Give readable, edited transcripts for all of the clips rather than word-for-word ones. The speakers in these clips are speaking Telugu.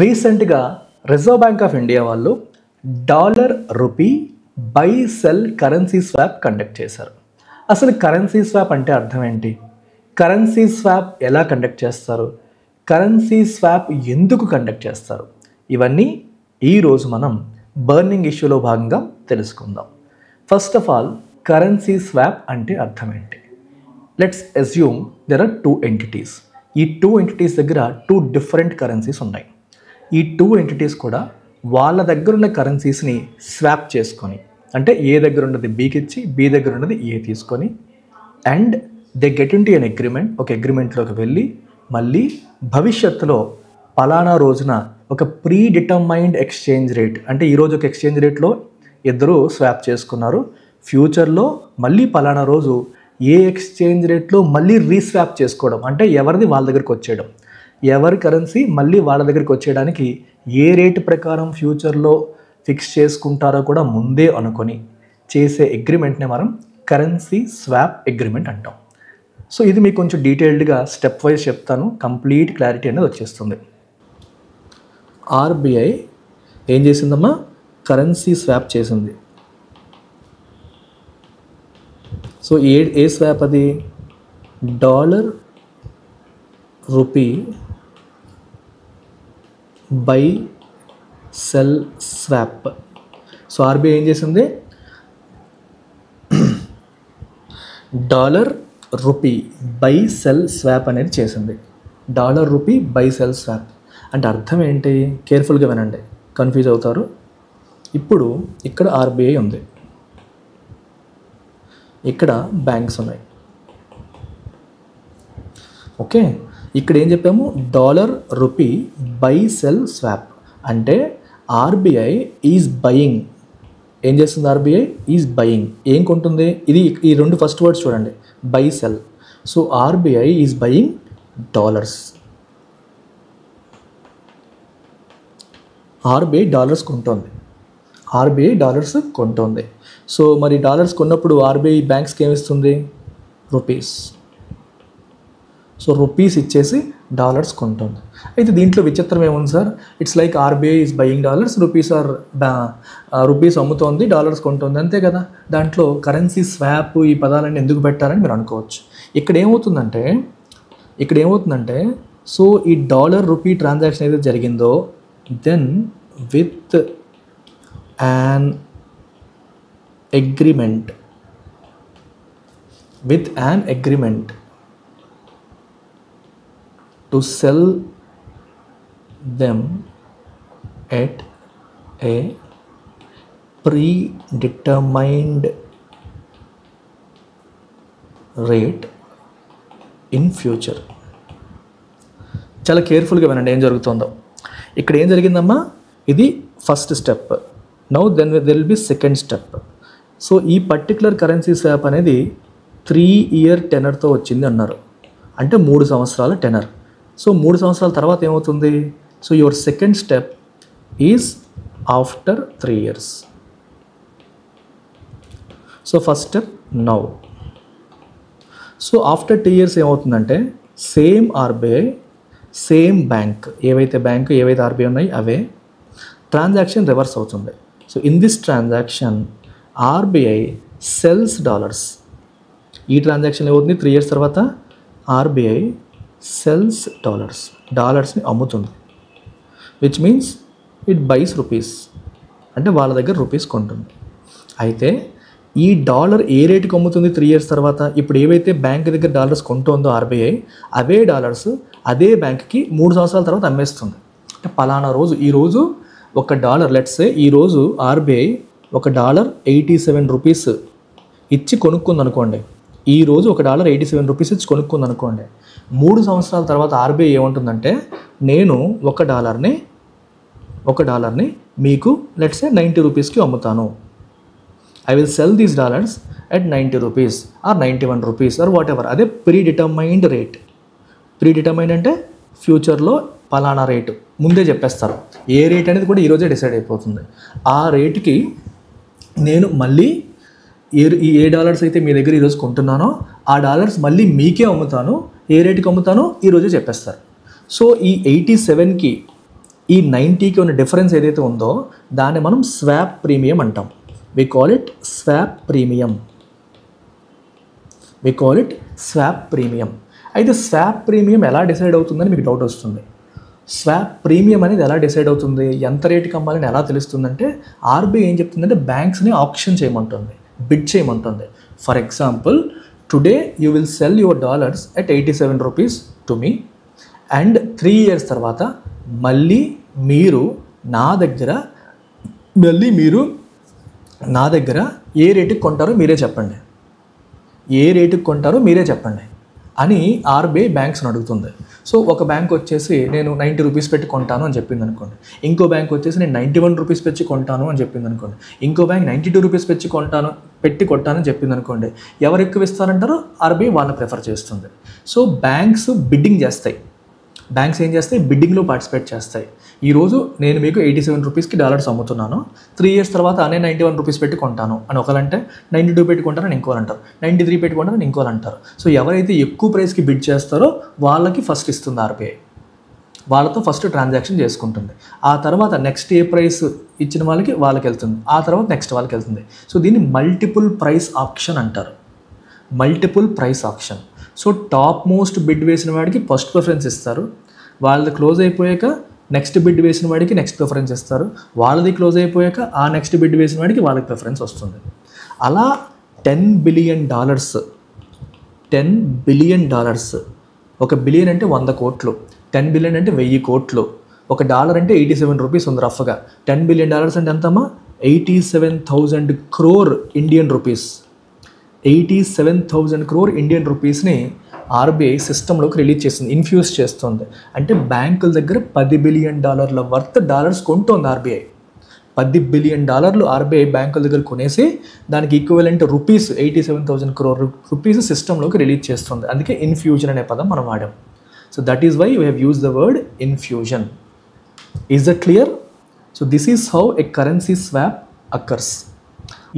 రీసెంట్గా రిజర్వ్ బ్యాంక్ ఆఫ్ ఇండియా వాళ్ళు dollar rupee buy sell currency swap conduct చేశారు. అసలు కరెన్సీ స్వాప్ అంటే అర్థం ఏంటి? కరెన్సీ స్వాప్ ఎలా కండక్ట్ చేస్తారు? కరెన్సీ స్వాప్ ఎందుకు కండక్ట్ చేస్తారు? ఇవన్నీ ఈరోజు మనం బర్నింగ్ ఇష్యూలో భాగంగా తెలుసుకుందాం. First of all, currency swap అంటే అర్థం ఏంటి? Let's assume there are 2 entities. ఈ 2 ఎంటిటీస్ దగ్గర 2 డిఫరెంట్ కరెన్సీస్ ఉన్నాయి. ఈ 2 ఎంటిటీస్ కూడా వాళ్ళ దగ్గర ఉన్న కరెన్సీస్ని స్వాప్ చేసుకొని, అంటే ఏ దగ్గర ఉన్నది బీకి ఇచ్చి బీ దగ్గర ఉన్నది ఏ తీసుకొని, and they get in to N agreement. ఒక అగ్రిమెంట్లోకి వెళ్ళి మళ్ళీ భవిష్యత్తులో పలానా రోజున ఒక ప్రీ డిటర్మైన్డ్ ఎక్స్చేంజ్ రేట్, అంటే ఈరోజు ఒక ఎక్స్చేంజ్ రేట్లో ఇద్దరు స్వాప్ చేసుకున్నారు, ఫ్యూచర్లో మళ్ళీ పలానా రోజు ఏ ఎక్స్చేంజ్ రేట్లో మళ్ళీ రీస్వాప్ చేసుకోవడం, అంటే ఎవరిది వాళ్ళ దగ్గరికి వచ్చేయడం. ఎవరి కరెన్సీ మళ్ళీ వాళ్ళ దగ్గరికి వచ్చేయడానికి ఏ రేటు ప్రకారం ఫ్యూచర్లో ఫిక్స్ చేసుకుంటారో కూడా ముందే అనుకొని చేసే అగ్రిమెంట్నే మనం కరెన్సీ స్వాప్ అగ్రిమెంట్ అంటాం. సో ఇది మీకు కొంచెం డీటెయిల్డ్గా స్టెప్ వైజ్ చెప్తాను, కంప్లీట్ క్లారిటీ అనేది వచ్చేస్తుంది. ఆర్బీఐ ఏం చేసిందమ్మా? కరెన్సీ స్వాప్ చేసింది. సో ఏ స్వాప్ అది? Dollar rupee buy sell swap. So RBI ఏం చేసింది? Dollar rupee buy sell swap అనేది చేసింది. Dollar rupee buy sell swap అంటే అర్థం ఏంటి? కేర్ఫుల్గా వినండి, కన్ఫ్యూజ్ అవుతారు. ఇప్పుడు ఇక్కడ ఆర్బీఐ ఉంది, ఇక్కడ బ్యాంక్స్ ఉన్నాయి. ఓకే, ఇక్కడ ఏం చెప్పాము? Dollar rupee buy sell swap అంటే ఆర్బీఐ ఈజ్ బయింగ్. ఏం చేస్తుంది? RBI is buying. ఏం కొంటుంది? ఇది ఈ 2 ఫస్ట్ వర్డ్స్ చూడండి, buy sell. So RBI is buying dollars. RBI dollars కొంటుంది. ఆర్బీఐ డాలర్స్ కొంటుంది. సో మరి డాలర్స్ కొన్నప్పుడు ఆర్బీఐ బ్యాంక్స్కి ఏమిస్తుంది? రూపీస్. సో రూపీస్ ఇచ్చేసి డాలర్స్ కొంటుంది. అయితే దీంట్లో విచిత్రం ఏముంది sir? It's like RBI is buying dollars, rupees అమ్ముతోంది, డాలర్స్ కొంటుంది, అంతే కదా. దాంట్లో కరెన్సీ స్వాప్ ఈ పదాలన్నీ ఎందుకు పెట్టారని మీరు అనుకోవచ్చు. ఇక్కడ ఏమవుతుందంటే సో ఈ డాలర్ రూపీ ట్రాన్సాక్షన్ ఏదైతే జరిగిందో, then with an agreement to sell them at a predetermined rate in future. చాలా కేర్ఫుల్గా వినండి ఏం జరుగుతుందో. ఇక్కడ ఏం జరిగిందమ్మా? ఇది first step. Now then there will be second step. So ఈ పర్టికులర్ కరెన్సీ స్వాప్ అనేది 3 year టెనర్తో వచ్చింది అన్నారు, అంటే 3 సంవత్సరాల టెనర్. సో 3 సంవత్సరాల తర్వాత ఏమవుతుంది? So your second step is after 3 years. So first step now. So after 2 years ఏమవుతుందంటే సేమ్ ఆర్బీఐ, సేమ్ బ్యాంక్, ఏవైతే ఆర్బీఐ ఉన్నాయి అవే ట్రాన్సాక్షన్ రివర్స్ అవుతుంది. So in this transaction RBI sells dollars. ఈ ట్రాన్సాక్షన్ ఏమవుతుంది? 3 years తర్వాత ఆర్బీఐ సెల్స్ డాలర్స్ని అమ్ముతుంది. Which means it buys rupees, అంటే వాళ్ళ దగ్గర రూపీస్ కొంటుంది. అయితే ఈ డాలర్ ఏ రేటుకి అమ్ముతుంది 3 years తర్వాత? ఇప్పుడు ఏవైతే బ్యాంక్ దగ్గర డాలర్స్ కొంటుందో ఆర్బీఐ, అవే డాలర్స్ అదే బ్యాంక్కి 3 సంవత్సరాల తర్వాత అమ్మేస్తుంది. అంటే పలానా రోజు, ఈరోజు ఒక డాలర్, లెట్స్ సే ఈరోజు ఆర్బీఐ ఒక డాలర్ 87 రూపీస్ ఇచ్చి కొనుక్కుంది అనుకోండి. ఈరోజు ఒక డాలర్ 87 రూపీస్ ఇచ్చి కొనుక్కుంది అనుకోండి. 3 సంవత్సరాల తర్వాత ఆర్బీఐ ఏమంటుందంటే నేను ఒక డాలర్ని మీకు లెట్స్ సే 90 రూపీస్కి అమ్ముతాను. I will sell these dollars at 90 rupees or 91 rupees or whatever. అదే predetermined rate. Predetermined అంటే ఫ్యూచర్లో పలానా రేటు ముందే చెప్పేస్తారు. ఏ రేట్ అనేది కూడా ఈరోజే డిసైడ్ అయిపోతుంది. ఆ రేటుకి నేను మళ్ళీ ఏ డాలర్స్ అయితే మీ దగ్గర ఈరోజు కొంటున్నానో ఆ డాలర్స్ మళ్ళీ మీకే అమ్ముతాను, ఏ రేటుకి అమ్ముతానో ఈరోజే చెప్పేస్తారు. సో ఈ 87కి ఈ 90కి ఉన్న డిఫరెన్స్ ఏదైతే ఉందో దాన్ని మనం స్వాప్ ప్రీమియం అంటాం. We call it swap premium. అయితే స్వాప్ ప్రీమియం ఎలా డిసైడ్ అవుతుందని మీకు డౌట్ వస్తుంది. స్వాప్ ప్రీమియం అనేది ఎలా డిసైడ్ అవుతుంది, ఎంత రేటుకి అమ్మాలని ఎలా తెలుస్తుందంటే ఆర్బీఐ ఏం చెప్తుందంటే బ్యాంక్స్ని ఆప్షన్ చేయమంటుంది, బిడ్ చేయమంటుంది. For example, today you will sell your dollars at 87 rupees to me, and 3 years తర్వాత మళ్ళీ మీరు నా దగ్గర ఏ రేటుకి కొంటారో మీరే చెప్పండి అని ఆర్బీఐ బ్యాంక్స్ని అడుగుతుంది. సో ఒక బ్యాంక్ వచ్చేసి నేను 90 రూపీస్ పెట్టి కొంటాను అని చెప్పింది అనుకోండి, ఇంకో బ్యాంక్ వచ్చేసి నేను 91 రూపీస్ పెట్టి కొంటాను అని చెప్పింది అనుకోండి, ఇంకో బ్యాంక్ 92 రూపీస్ పెట్టి కొంటానని చెప్పింది అనుకోండి. ఎవరు ఎక్కువ ఇస్తారంటారో ఆర్బీఐ వాళ్ళని ప్రిఫర్ చేస్తుంది. సో బ్యాంక్స్ బిడ్డింగ్ చేస్తాయి. బ్యాంక్స్ ఏం చేస్తాయి, బిడ్డింగ్లో పార్టిసిపేట్ చేస్తాయి. ఈరోజు నేను మీకు 87 రూపీస్కి డాలర్స్ అమ్ముతున్నాను, 3 years తర్వాత అనే 91 రూపీస్ పెట్టి కొంటాను అని ఒకరంటే, 92 పెట్టి కొంటానని ఇంకోరు అంటారు, 93 పెట్టి కొంటానని ఇంకోరు అంటారు. సో ఎవరైతే ఎక్కువ ప్రైస్కి బిడ్ చేస్తారో వాళ్ళకి ఫస్ట్ ఇస్తుంది ఆర్బీఐ, వాళ్ళతో ఫస్ట్ ట్రాన్సాక్షన్ చేసుకుంటుంది. ఆ తర్వాత నెక్స్ట్ ఏ ప్రైస్ ఇచ్చిన వాళ్ళకి వెళ్తుంది, ఆ తర్వాత నెక్స్ట్ వాళ్ళకి వెళ్తుంది. సో దీన్ని మల్టిపుల్ ప్రైస్ ఆప్షన్ అంటారు. సో టాప్ మోస్ట్ బిడ్ వేసిన వాడికి ఫస్ట్ ప్రిఫరెన్స్ ఇస్తారు, వాళ్ళది క్లోజ్ అయిపోయాక నెక్స్ట్ బిడ్ వేసిన వాడికి నెక్స్ట్ ప్రిఫరెన్స్ ఇస్తారు, వాళ్ళది క్లోజ్ అయిపోయాక ఆ నెక్స్ట్ బిడ్ వేసిన వాడికి వాళ్ళకి ప్రిఫరెన్స్ వస్తుంది. అలా $10 billion, ఒక బిలియన్ అంటే 100 కోట్లు, 10 billion అంటే 1000 కోట్లు, ఒక డాలర్ అంటే 87 రూపీస్ ఉంది రఫ్గా. $10 billion అంటే ఎంతమ్మా, 87,000 crore Indian rupees. 87,000 crore Indian rupeesని ఆర్బీఐ సిస్టంలోకి రిలీజ్ చేస్తుంది, ఇన్ఫ్యూజ్ చేస్తుంది. అంటే బ్యాంకుల దగ్గర $10 billion వర్త్ డాలర్స్ కొంటోంది ఆర్బీఐ. $10 billion ఆర్బీఐ బ్యాంకుల దగ్గర కొనేసి దానికి ఈక్వలెంట్ రూపీస్ 87,000 crore రూపీస్ సిస్టంలోకి రిలీజ్ చేస్తుంది. అందుకే ఇన్ఫ్యూజన్ అనే పదం మనం వాడాం. So that is why we have use the word infusion. Is that clear? So this is how a currency swap occurs.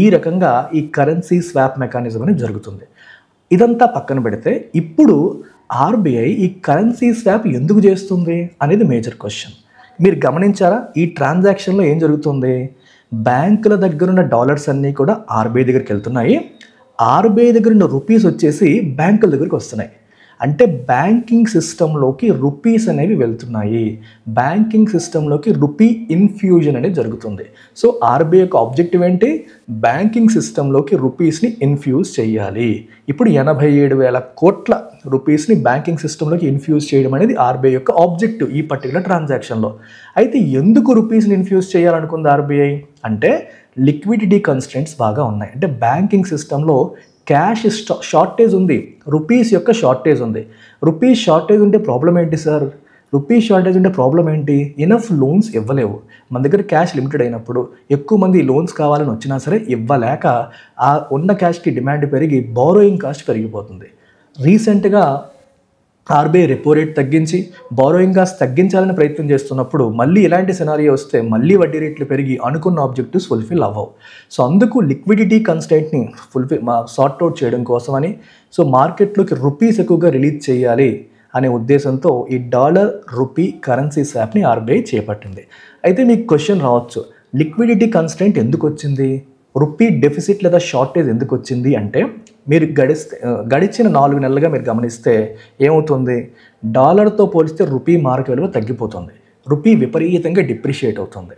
ఈ రకంగా ఈ కరెన్సీ స్వాప్ మెకానిజం అనేది జరుగుతుంది. ఇదంతా పక్కన పెడితే ఇప్పుడు ఆర్బీఐ ఈ కరెన్సీ స్వాప్ ఎందుకు చేస్తుంది అనేది మేజర్ క్వశ్చన్. మీరు గమనించారా, ఈ ట్రాన్సాక్షన్లో ఏం జరుగుతుంది, బ్యాంకుల దగ్గర ఉన్న డాలర్స్ అన్నీ కూడా ఆర్బీఐ దగ్గరికి వెళ్తున్నాయి, ఆర్బీఐ దగ్గర ఉన్న రూపీస్ వచ్చేసి బ్యాంకుల దగ్గరికి వస్తున్నాయి. అంటే బ్యాంకింగ్ సిస్టంలోకి రూపీస్ అనేవి వెళ్తున్నాయి, బ్యాంకింగ్ సిస్టంలోకి రూపీ ఇన్ఫ్యూజన్ అనేది జరుగుతుంది. సో ఆర్బీఐ యొక్క ఆబ్జెక్టివ్ ఏంటి, బ్యాంకింగ్ సిస్టంలోకి రూపీస్ని ఇన్ఫ్యూజ్ చేయాలి. ఇప్పుడు 87,000 కోట్ల రూపీస్ని బ్యాంకింగ్ సిస్టంలోకి ఇన్ఫ్యూజ్ చేయడం అనేది ఆర్బీఐ యొక్క ఆబ్జెక్టివ్ ఈ పర్టికులర్ ట్రాన్సాక్షన్లో. అయితే ఎందుకు రూపీస్ని ఇన్ఫ్యూజ్ చేయాలనుకుంది ఆర్బీఐ అంటే లిక్విడిటీ కన్స్ట్రెంట్స్ బాగా ఉన్నాయి. అంటే బ్యాంకింగ్ సిస్టంలో క్యాష్ షార్టేజ్ ఉంది, రూపీస్ యొక్క షార్టేజ్ ఉంది. రూపీస్ షార్టేజ్ ఉంటే ప్రాబ్లం ఏంటి సార్, ఇనఫ్ లోన్స్ ఇవ్వలేవు. మన దగ్గర క్యాష్ లిమిటెడ్ అయినప్పుడు ఎక్కువ మంది లోన్స్ కావాలని వచ్చినా సరే ఇవ్వలేక ఆ ఉన్న క్యాష్కి డిమాండ్ పెరిగి బారోయింగ్ కాస్ట్ పెరిగిపోతుంది. రీసెంట్గా ఆర్బీఐ రెపో రేట్ తగ్గించి బారోయింగ్ కాస్ట్ తగ్గించాలని ప్రయత్నం చేస్తున్నప్పుడు మళ్ళీ ఇలాంటి సినారియో వస్తే మళ్ళీ వడ్డీ రేట్లు పెరిగి అనుకున్న ఆబ్జెక్టివ్స్ ఫుల్ఫిల్ అవ్వవు. సో అందుకు లిక్విడిటీ కన్స్టెంట్ని సార్ట్అవుట్ చేయడం కోసమని సో మార్కెట్లోకి రూపీస్ ఎక్కువగా రిలీజ్ చేయాలి అనే ఉద్దేశంతో ఈ డాలర్ రూపీ కరెన్సీ స్వాప్ని ఆర్బీఐ చేపట్టింది. అయితే మీకు క్వశ్చన్ రావచ్చు, లిక్విడిటీ కన్స్టెంట్ ఎందుకు వచ్చింది, రూపీ డెఫిసిట్ లేదా షార్టేజ్ ఎందుకు వచ్చింది అంటే మీరు గడిచిన 4 నెలలుగా మీరు గమనిస్తే ఏమవుతుంది, డాలర్తో పోలిస్తే రూపీ మార్క్ విలువ తగ్గిపోతుంది, రూపీ విపరీతంగా డిప్రిషియేట్ అవుతుంది.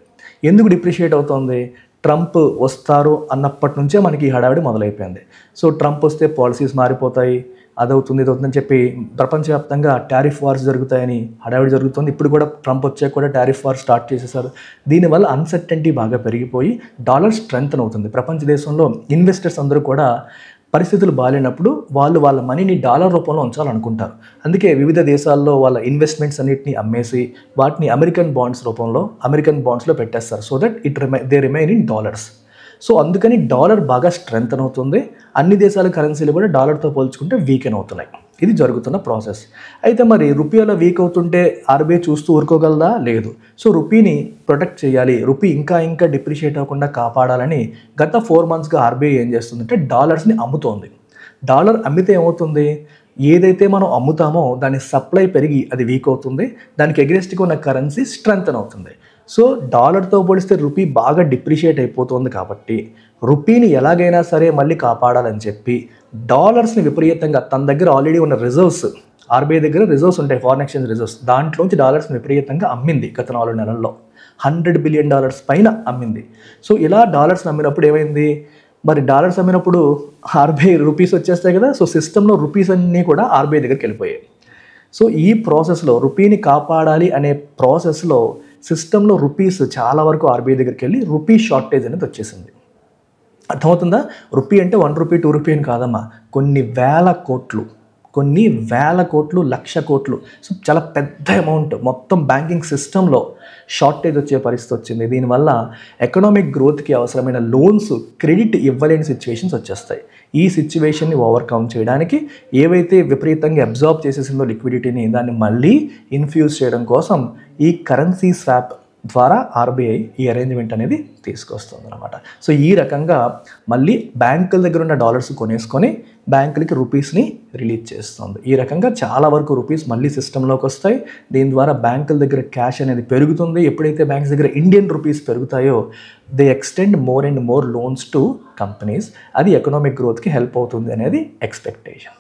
ఎందుకు డిప్రిషియేట్ అవుతుంది, ట్రంప్ వస్తారు అన్నప్పటి నుంచే మనకి ఈ హడావిడి మొదలైపోయింది. సో ట్రంప్ వస్తే పాలసీస్ మారిపోతాయి, అదవుతుంది ఇదవుతుందని చెప్పి ప్రపంచవ్యాప్తంగా టారిఫ్ వార్స్ జరుగుతాయని హడావిడి జరుగుతుంది. ఇప్పుడు కూడా ట్రంప్ వచ్చాక కూడా టారిఫ్ వార్ స్టార్ట్ చేసేసారు. దీనివల్ల అన్సర్టెనిటీ బాగా పెరిగిపోయి డాలర్ స్ట్రెంగ్త్ అవుతుంది. ప్రపంచ దేశంలో ఇన్వెస్టర్స్ అందరూ కూడా పరిస్థితులు బాగాలేనప్పుడు వాళ్ళ మనీని డాలర్ రూపంలో ఉంచాలనుకుంటారు. అందుకే వివిధ దేశాల్లో వాళ్ళ ఇన్వెస్ట్మెంట్స్ అన్నిటిని అమ్మేసి వాటిని అమెరికన్ బాండ్స్లో పెట్టేస్తారు. So that they remain in dollars. So అందుకని డాలర్ బాగా స్ట్రెంగ్త్ అవుతుంది. అన్ని దేశాల కరెన్సీలు కూడా డాలర్తో పోల్చుకుంటే వీకెన్ అవుతున్నాయి. ఇది జరుగుతున్న ప్రాసెస్. అయితే మరి రూపీ అలా వీక్ అవుతుంటే ఆర్బీఐ చూస్తూ ఊరుకోగలదా? లేదు. సో రూపీని ప్రొటెక్ట్ చేయాలి, రూపీ ఇంకా ఇంకా డిప్రిషియేట్ అవ్వకుండా కాపాడాలని గత 4 మంత్స్గా ఆర్బీఐ ఏం చేస్తుందంటే డాలర్స్ని అమ్ముతోంది. డాలర్ అమ్మితే ఏమవుతుంది, ఏదైతే మనం అమ్ముతామో దాని సప్లై పెరిగి అది వీక్ అవుతుంది, దానికి ఎగ్నెస్ట్గా ఉన్న కరెన్సీ స్ట్రెంగ్తన్ అవుతుంది. సో డాలర్తో పోలిస్తే రూపీ బాగా డిప్రిషియేట్ అయిపోతుంది కాబట్టి రూపీని ఎలాగైనా సరే మళ్ళీ కాపాడాలని చెప్పి డాలర్స్ని విపరీతంగా తన దగ్గర ఆల్రెడీ ఉన్న రిజర్వ్స్, ఆర్బీఐ దగ్గర రిజర్వ్స్ ఉంటాయి, ఫారెన్ ఎక్స్చేంజ్ రిజర్వ్స్, దాంట్లోంచి డాలర్స్ని విపరీతంగా అమ్మింది గత 4 నెలల్లో. $100 బిలియన్ పైన అమ్మింది. సో ఇలా డాలర్స్ని అమ్మినప్పుడు ఏమైంది, మరి డాలర్స్ అమ్మినప్పుడు ఆర్బీఐ రూపీస్ వచ్చేస్తాయి కదా, సో సిస్టంలో రూపీస్ అన్నీ కూడా ఆర్బీఐ దగ్గరికి వెళ్ళిపోయాయి. సో ఈ ప్రాసెస్లో రూపీని కాపాడాలి అనే ప్రాసెస్లో సిస్టంలో రూపీస్ చాలా వరకు ఆర్బీఐ దగ్గరికి వెళ్ళి రూపీ షార్టేజ్ అనేది వచ్చేసింది. అర్థమవుతుందా? రూపీ అంటే 1 రూపీ 2 రూపీ అని కాదమ్మా, కొన్ని వేల కోట్లు, 1,00,00,000 కోట్లు. సో చాలా పెద్ద అమౌంట్ మొత్తం బ్యాంకింగ్ సిస్టంలో షార్టేజ్ వచ్చే పరిస్థితి వచ్చింది. దీనివల్ల ఎకనామిక్ గ్రోత్కి అవసరమైన లోన్స్, క్రెడిట్ ఇవ్వలేని సిచ్యువేషన్స్ వచ్చేస్తాయి. ఈ సిచ్యువేషన్ని ఓవర్కమ్ చేయడానికి ఏవైతే విపరీతంగా అబ్జార్బ్ చేసేసిందో లిక్విడిటీని, దాన్ని మళ్ళీ ఇన్ఫ్యూజ్ చేయడం కోసం ఈ కరెన్సీ స్వాప్ ద్వారా ఆర్బీఐ ఈ అరేంజ్మెంట్ అనేది తీసుకొస్తుంది అనమాట. సో ఈ రకంగా మళ్ళీ బ్యాంకుల దగ్గర ఉన్న డాలర్స్ కొనేసుకొని బ్యాంకులకి రూపీస్ని రిలీజ్ చేస్తుంది. ఈ రకంగా చాలా వరకు రూపీస్ మళ్ళీ సిస్టంలోకి వస్తాయి. దీని ద్వారా బ్యాంకుల దగ్గర క్యాష్ అనేది పెరుగుతుంది. ఎప్పుడైతే బ్యాంక్స్ దగ్గర ఇండియన్ రూపీస్ పెరుగుతాయో they extend more and more loans to companies. అది ఎకనామిక్ గ్రోత్కి హెల్ప్ అవుతుంది అనేది ఎక్స్పెక్టేషన్.